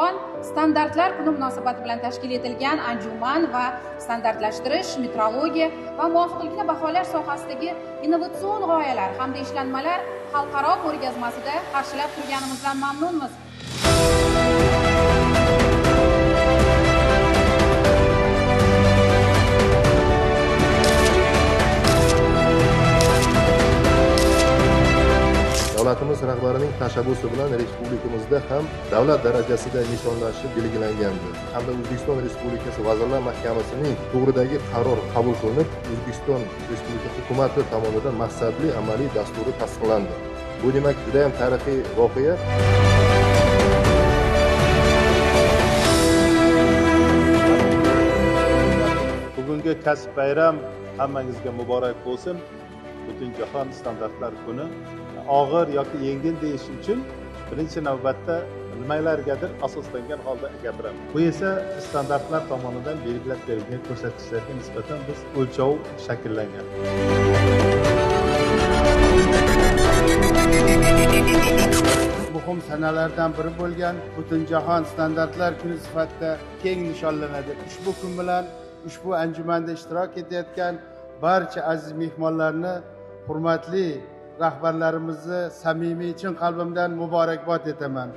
Butunjahon standartlar kuni munosabati bilan tashkil etilgan anjuman va standartlashtirish, metrologiya va muvofiqlikni baholash sohasidagi innovatsion g'oyalar hamda ishlanmalar xalqaro ko'rgazmasida qarshilab turganimizdan mamnunmiz. Davlatimiz rahbarining tashabbusi bilan respublikamizda ham davlat darajasida nishonlanishi belgilangandi hamda O'zbekiston Respublikasi Vazirlar Mahkamasining to'g'ridagi qaror qabul qilinib, O'zbekiston Respublikasi hukumati tomonidan maqsadli amaliy dasturi tasdiqlandi. Bu demak juda ham tarixiy voqea. Bugungi kasb bayram hammangizga muborak bo'lsin. Butunjahon standartlar kuni og'ir yoki yengil deyish uchun birinchi navbatda nimalargadir asoslangan holda gapiramiz. Bu esa standartlar tomonidan belgilab berilgan ko'rsatkichlarga nisbatan biz o'lchov shakllangan. Muhim sanalardan biri bo'lgan Butunjahon standartlar kuni sifatida keng nishonlanadi. Ushbu kun bilan ushbu anjumanda ishtirok etayotgan barcha aziz mehmonlarni hurmatli rahbarlarimizni samimiy chin qalbimdan muborakbod etaman.